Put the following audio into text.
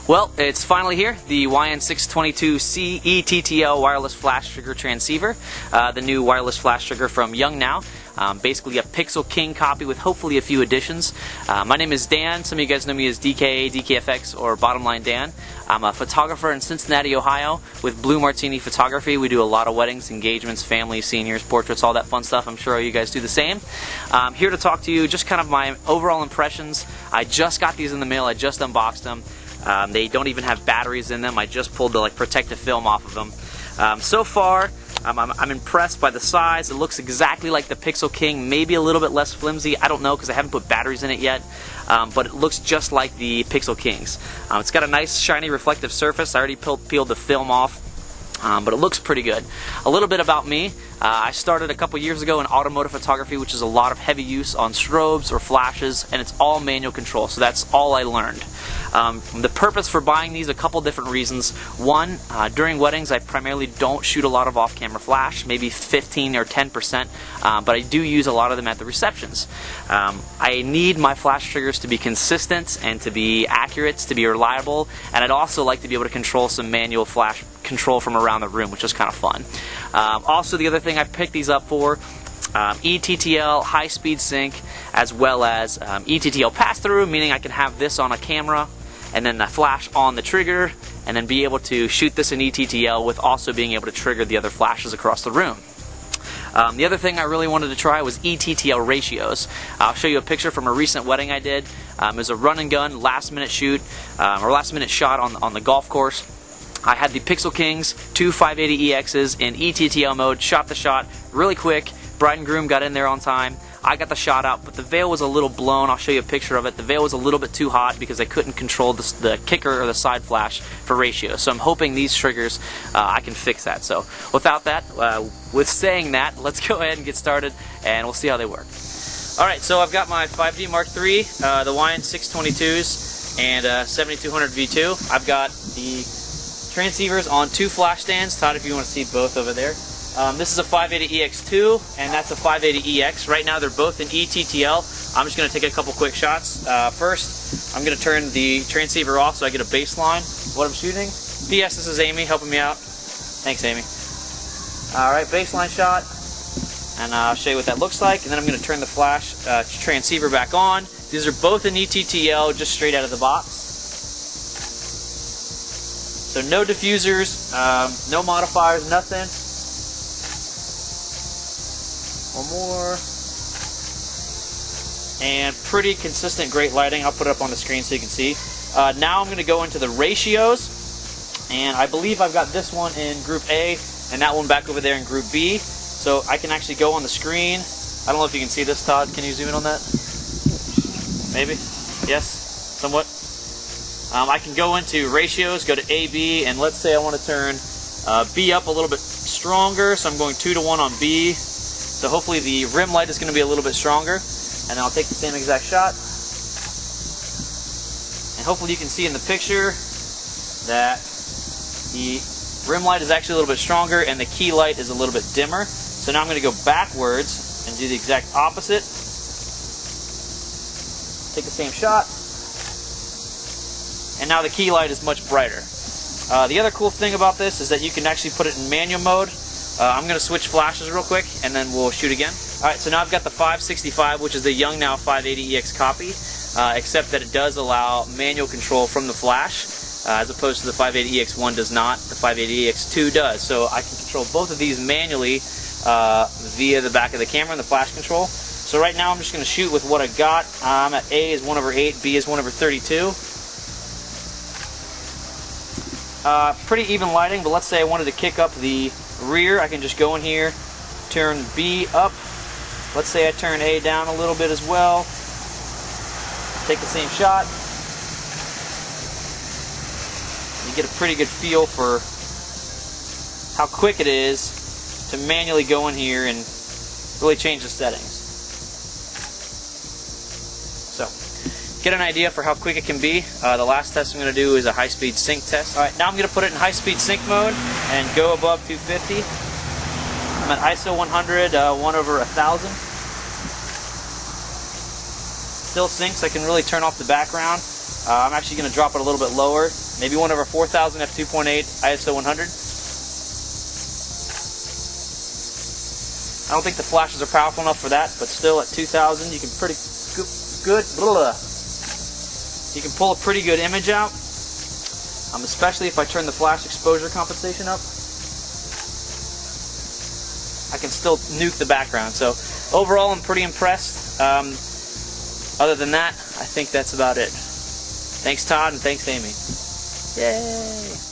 Well, it's finally here, the YN622C ETTL wireless flash trigger transceiver, the new wireless flash trigger from yongnuo. Basically a Pixel King copy with hopefully a few additions. My name is Dan. Some of you guys know me as DK, DKFX, or Bottom Line Dan. I'm a photographer in Cincinnati, Ohio with Blue Martini Photography. We do a lot of weddings, engagements, families, seniors, portraits, all that fun stuff. I'm sure you guys do the same. I'm here to talk to you just kind of my overall impressions. I just got these in the mail. I just unboxed them. They don't even have batteries in them. I just pulled the protective film off of them. So far, I'm impressed by the size. It looks exactly like the Pixel King, maybe a little bit less flimsy. I don't know because I haven't put batteries in it yet, but it looks just like the Pixel Kings. It's got a nice shiny reflective surface. I already peeled the film off. But it looks pretty good. A little bit about me. I started a couple years ago in automotive photography, which is a lot of heavy use on strobes or flashes, and it's all manual control, so that's all I learned. The purpose for buying these, a couple different reasons. One, during weddings I primarily don't shoot a lot of off-camera flash, maybe 15 or 10%, but I do use a lot of them at the receptions. I need my flash triggers to be consistent and to be accurate, to be reliable, and I'd also like to be able to control some manual flash control from around the room, which is kind of fun. Also, the other thing I picked these up for, ETTL high-speed sync, as well as ETTL pass-through, meaning I can have this on a camera and then the flash on the trigger, and then be able to shoot this in ETTL with also being able to trigger the other flashes across the room. The other thing I really wanted to try was ETTL ratios. I'll show you a picture from a recent wedding I did. It was a run and gun last-minute shoot, or last-minute shot on the golf course. I had the Pixel Kings, two 580EXs in ETTL mode, shot the shot really quick. Bride and groom got in there on time. I got the shot out, but the veil was a little blown. I'll show you a picture of it. The veil was a little bit too hot because I couldn't control the kicker or the side flash for ratio. So I'm hoping these triggers, I can fix that. So without that, with saying that, let's go ahead and get started and we'll see how they work. Alright, so I've got my 5D Mark III, the YN622s, and 7200 V2. I've got the transceivers on two flash stands. Todd, if you want to see both over there. This is a 580EX2 and that's a 580EX. Right now they're both in ETTL. I'm just going to take a couple quick shots. First, I'm going to turn the transceiver off so I get a baseline of what I'm shooting. P.S. This is Amy helping me out. Thanks, Amy. Alright, baseline shot. And I'll show you what that looks like. And then I'm going to turn the flash transceiver back on. These are both in ETTL, just straight out of the box. So no diffusers, no modifiers, nothing. One more. And pretty consistent, great lighting. I'll put it up on the screen so you can see. Now I'm going to go into the ratios. And I believe I've got this one in group A and that one back over there in group B. So I can actually go on the screen. I don't know if you can see this, Todd. Can you zoom in on that? Maybe? Yes? Somewhat? I can go into ratios, go to AB, and let's say I want to turn B up a little bit stronger. So I'm going 2:1 on B. So hopefully the rim light is going to be a little bit stronger. And then I'll take the same exact shot. And hopefully you can see in the picture that the rim light is actually a little bit stronger and the key light is a little bit dimmer. So now I'm going to go backwards and do the exact opposite. Take the same shot. And now the key light is much brighter. The other cool thing about this is that you can actually put it in manual mode. I'm going to switch flashes real quick and then we'll shoot again. Alright, so now I've got the 565, which is the yongnuo 580EX copy, except that it does allow manual control from the flash, as opposed to the 580EX1 does not. The 580EX2 does. So I can control both of these manually via the back of the camera and the flash control. So right now I'm just going to shoot with what I got. I'm at A is 1/8, B is 1/32. Pretty even lighting, but let's say I wanted to kick up the rear. I can just go in here, turn B up. Let's say I turn A down a little bit as well. Take the same shot. You get a pretty good feel for how quick it is to manually go in here and really change the settings. So, get an idea for how quick it can be. The last test I'm going to do is a high-speed sync test. Alright, now I'm going to put it in high-speed sync mode and go above 250. I'm at ISO 100, 1/1000. Still syncs. I can really turn off the background. I'm actually going to drop it a little bit lower Maybe one of our 4000 f2.8 ISO 100. I don't think the flashes are powerful enough for that, but still at 2000 you can pretty good. You can pull a pretty good image out, especially if I turn the flash exposure compensation up. I can still nuke the background. So overall, I'm pretty impressed. Other than that, I think that's about it. Thanks, Todd, and thanks, Amy. Yay!